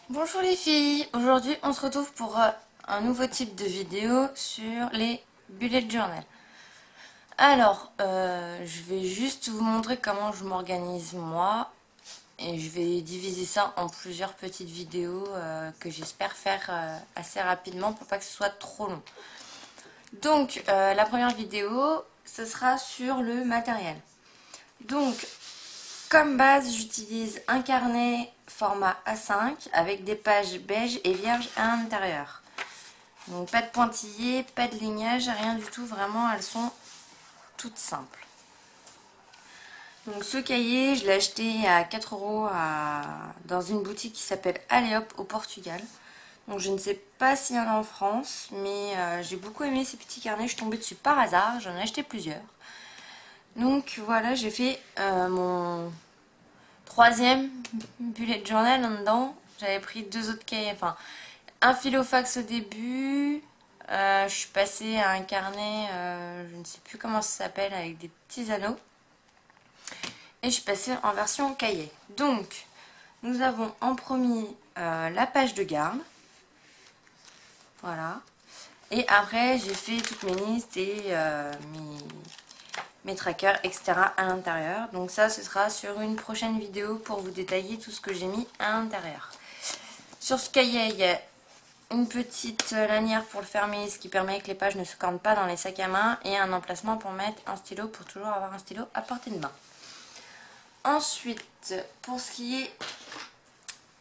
Bonjour les filles, aujourd'hui on se retrouve pour un nouveau type de vidéo sur les bullet journal. Alors, je vais juste vous montrer comment je m'organise moi et je vais diviser ça en plusieurs petites vidéos que j'espère faire assez rapidement pour pas que ce soit trop long. Donc, la première vidéo, ce sera sur le matériel. Donc, comme base, j'utilise un carnet format A5 avec des pages beige et vierge à l'intérieur. Donc pas de pointillés, pas de lignage, rien du tout, vraiment elles sont toutes simples. Donc ce cahier, je l'ai acheté à 4 € dans une boutique qui s'appelle Alléop au Portugal. Donc je ne sais pas s'il y en a en France, mais j'ai beaucoup aimé ces petits carnets, je suis tombée dessus par hasard, j'en ai acheté plusieurs. Donc voilà, j'ai fait mon troisième bullet journal en dedans. J'avais pris deux autres cahiers, enfin un filofax au début. Je suis passée à un carnet, je ne sais plus comment ça s'appelle, avec des petits anneaux. Et je suis passée en version cahier. Donc, nous avons en premier la page de garde. Voilà. Et après, j'ai fait toutes mes listes et mes trackers, etc. à l'intérieur. Donc ça, ce sera sur une prochaine vidéo pour vous détailler tout ce que j'ai mis à l'intérieur. Sur ce cahier, il y a une petite lanière pour le fermer, ce qui permet que les pages ne se cornent pas dans les sacs à main, et un emplacement pour mettre un stylo, pour toujours avoir un stylo à portée de main. Ensuite, pour ce qui est,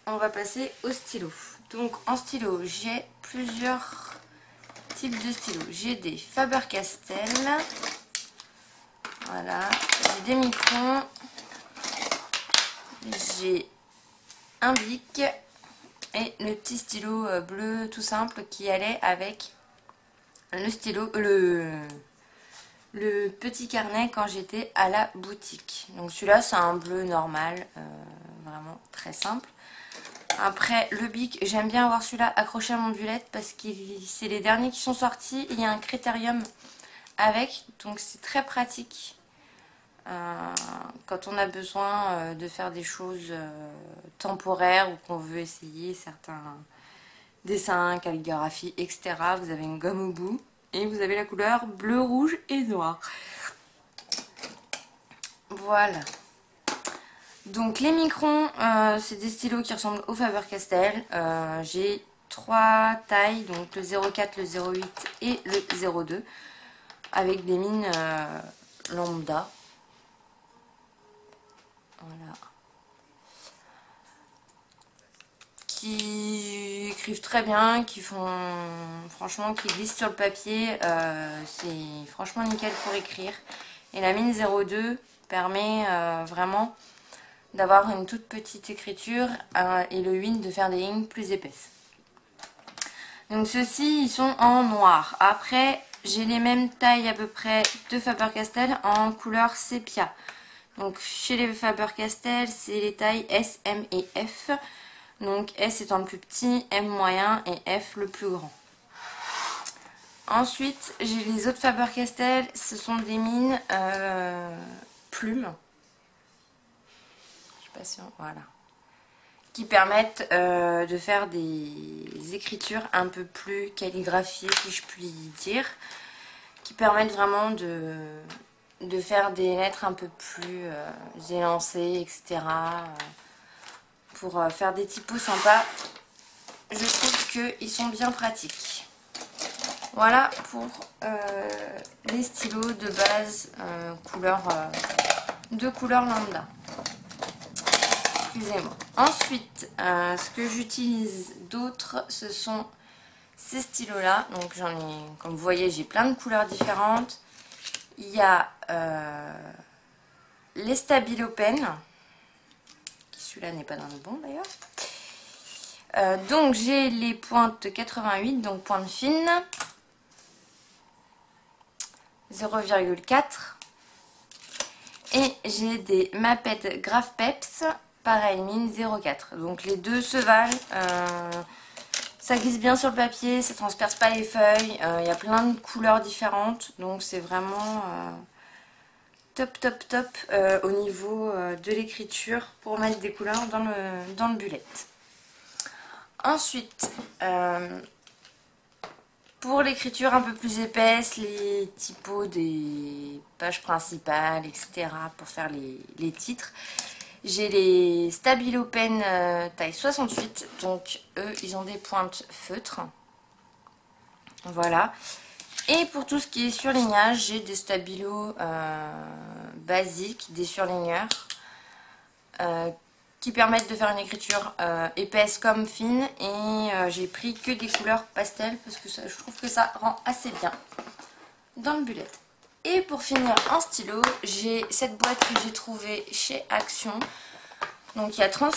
on va passer au stylo. Donc en stylo, j'ai plusieurs types de stylos. J'ai des Faber-Castell, voilà, j'ai des Micron, j'ai un Bic et le petit stylo bleu tout simple qui allait avec le stylo, le petit carnet quand j'étais à la boutique. Donc celui-là c'est un bleu normal, vraiment très simple. Après le Bic, j'aime bien avoir celui-là accroché à mon bullet parce que c'est les derniers qui sont sortis. Il y a un critérium avec, donc c'est très pratique quand on a besoin de faire des choses temporaires ou qu'on veut essayer certains dessins, calligraphie, etc. Vous avez une gomme au bout et vous avez la couleur bleu, rouge et noir. Voilà. Donc les Microns, c'est des stylos qui ressemblent au Faber-Castell. J'ai trois tailles, donc le 04, le 08 et le 02, avec des mines lambda. Voilà. Qui écrivent très bien, qui font franchement, qui glissent sur le papier, c'est franchement nickel pour écrire. Et la mine 02 permet vraiment d'avoir une toute petite écriture et le 8 de faire des lignes plus épaisses. Donc ceux-ci, ils sont en noir. Après, j'ai les mêmes tailles à peu près de Faber-Castell en couleur sépia. Donc chez les Faber-Castell, c'est les tailles S, M et F. Donc S étant le plus petit, M moyen et F le plus grand. Ensuite, j'ai les autres Faber-Castell, ce sont des mines plumes. Je sais pas si on... Voilà. Qui permettent de faire des écritures un peu plus calligraphiées, si je puis dire. Qui permettent vraiment de faire des lettres un peu plus élancées, etc. Pour faire des typos sympas. Je trouve qu'ils sont bien pratiques. Voilà pour les stylos de base de couleur lambda. Excusez-moi. Ensuite, ce que j'utilise d'autre, ce sont ces stylos-là. Donc j'en ai, comme vous voyez, j'ai plein de couleurs différentes. Il y a les Stabilo Pen, qui celui-là n'est pas dans le bon d'ailleurs. Donc j'ai les pointes 88, donc pointe fine, 0,4. Et j'ai des Maped Graph Peps, pareil, mine 0,4. Donc les deux se valent. Ça glisse bien sur le papier, ça transperce pas les feuilles. Il y a plein de couleurs différentes. Donc c'est vraiment top, top, top au niveau de l'écriture pour mettre des couleurs dans le bullet. Ensuite, pour l'écriture un peu plus épaisse, les typos des pages principales, etc. pour faire les titres, j'ai les Stabilo Pen taille 68, donc eux ils ont des pointes feutres. Voilà. Et pour tout ce qui est surlignage, j'ai des Stabilo basiques, des surligneurs qui permettent de faire une écriture épaisse comme fine. Et j'ai pris que des couleurs pastel parce que je trouve que ça rend assez bien dans le bullet. Et pour finir en stylo, j'ai cette boîte que j'ai trouvée chez Action. Donc il y a 30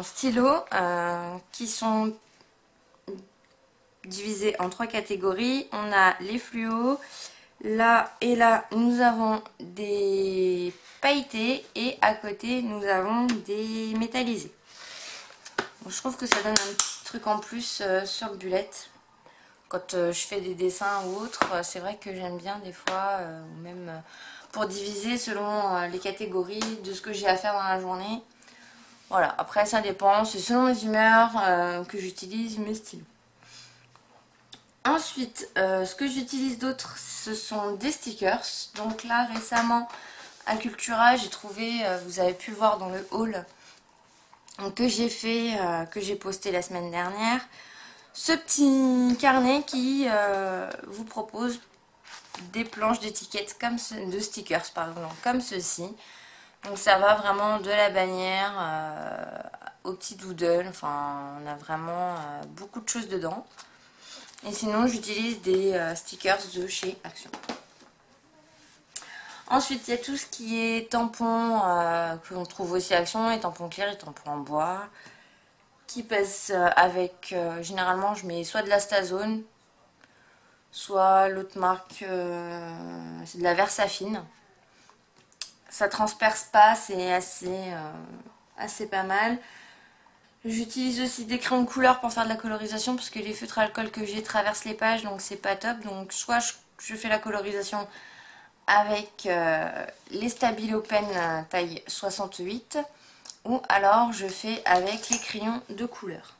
stylos qui sont divisés en 3 catégories. On a les fluos, là et là nous avons des pailletés et à côté nous avons des métallisés. Donc, je trouve que ça donne un petit truc en plus sur le bullet. Quand je fais des dessins ou autre, c'est vrai que j'aime bien des fois, ou même pour diviser selon les catégories de ce que j'ai à faire dans la journée. Voilà, après ça dépend, c'est selon mes humeurs que j'utilise mes stylos. Ensuite, ce que j'utilise d'autre, ce sont des stickers. Donc là, récemment, à Cultura, j'ai trouvé, vous avez pu le voir dans le haul, que j'ai fait, que j'ai posté la semaine dernière, ce petit carnet qui vous propose des planches d'étiquettes comme de stickers pardon, comme ceci. Donc ça va vraiment de la bannière au petit doodle, enfin on a vraiment beaucoup de choses dedans. Et sinon j'utilise des stickers de chez Action. Ensuite il y a tout ce qui est tampons que l'on trouve aussi à Action, et tampons clairs et tampons en bois. Qui pèse avec, généralement je mets soit de la Stazone, soit l'autre marque, c'est de la Versafine. Ça transperce pas, c'est assez pas mal. J'utilise aussi des crayons de couleur pour faire de la colorisation parce que les feutres alcool que j'ai traversent les pages, donc c'est pas top. Donc soit je fais la colorisation avec les Stabilo Pen taille 68, ou alors je fais avec les crayons de couleur.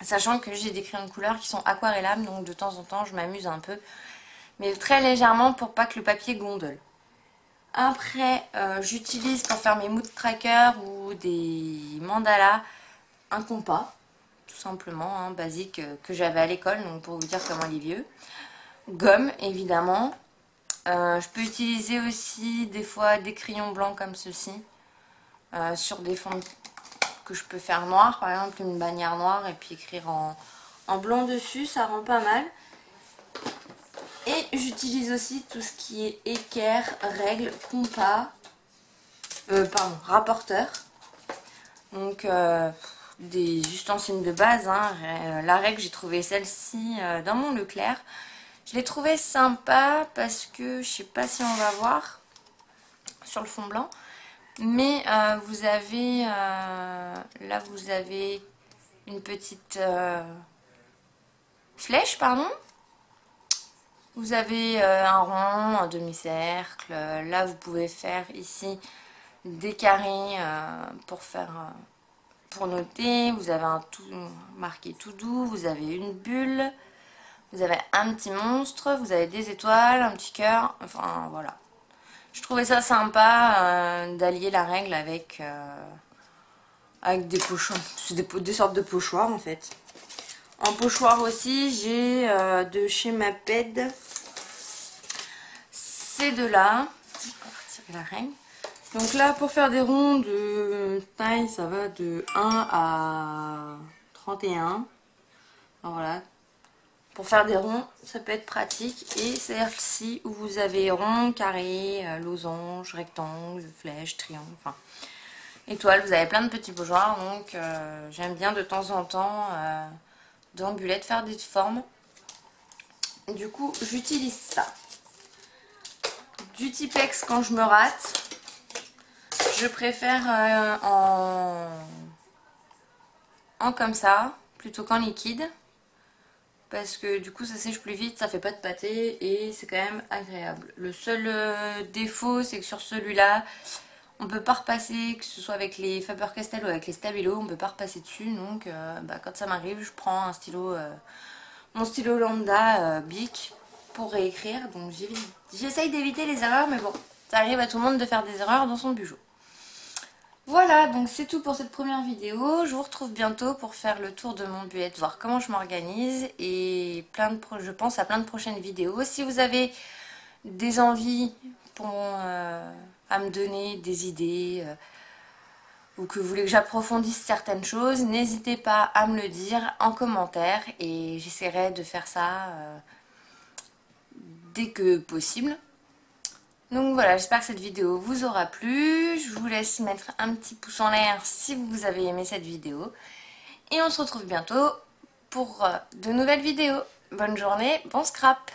Sachant que j'ai des crayons de couleur qui sont aquarellables, donc de temps en temps je m'amuse un peu, mais très légèrement pour pas que le papier gondole. Après, j'utilise pour faire mes mood trackers ou des mandalas un compas, tout simplement, hein, basique, que j'avais à l'école, donc pour vous dire comment il est vieux. Gomme, évidemment. Je peux utiliser aussi des fois des crayons blancs comme ceci, sur des fonds que je peux faire noir, par exemple une bannière noire et puis écrire en blanc dessus, ça rend pas mal. Et j'utilise aussi tout ce qui est équerre, règle, compas, rapporteur. Donc des ustensiles de base, hein. La règle, j'ai trouvé celle-ci dans mon Leclerc. Je l'ai trouvée sympa parce que je sais pas si on va voir sur le fond blanc. Mais vous avez, là vous avez une petite flèche, pardon. Vous avez un rond, un demi-cercle. Là vous pouvez faire ici des carrés pour noter. Vous avez un tout marqué tout doux. Vous avez une bulle. Vous avez un petit monstre. Vous avez des étoiles, un petit cœur. Enfin voilà. Je trouvais ça sympa d'allier la règle avec des pochoirs. C'est des sortes de pochoirs en fait. En pochoir aussi, j'ai de chez Maped ces deux-là. On va retirer la règle. Donc là, pour faire des ronds de taille, ça va de 1 à 31. Alors voilà. Pour faire des ronds, ça peut être pratique. Et celle-ci où vous avez rond, carré, losange, rectangle, flèche, triangle, enfin étoile. Vous avez plein de petits pochoirs. Donc j'aime bien de temps en temps dans le bullet faire des formes. Du coup, j'utilise ça. Du Tipex quand je me rate. Je préfère en comme ça plutôt qu'en liquide. Parce que du coup ça sèche plus vite, ça fait pas de pâté et c'est quand même agréable. Le seul défaut c'est que sur celui-là on peut pas repasser, que ce soit avec les Faber-Castell ou avec les Stabilo, on peut pas repasser dessus. Donc quand ça m'arrive, je prends un stylo, mon stylo lambda Bic pour réécrire. Donc j'essaye d'éviter les erreurs, mais bon, ça arrive à tout le monde de faire des erreurs dans son bugeot. Voilà, donc c'est tout pour cette première vidéo. Je vous retrouve bientôt pour faire le tour de mon buet, voir comment je m'organise et je pense à plein de prochaines vidéos. Si vous avez des envies à me donner, des idées, ou que vous voulez que j'approfondisse certaines choses, n'hésitez pas à me le dire en commentaire et j'essaierai de faire ça dès que possible. Donc voilà, j'espère que cette vidéo vous aura plu. Je vous laisse mettre un petit pouce en l'air si vous avez aimé cette vidéo. Et on se retrouve bientôt pour de nouvelles vidéos. Bonne journée, bon scrap!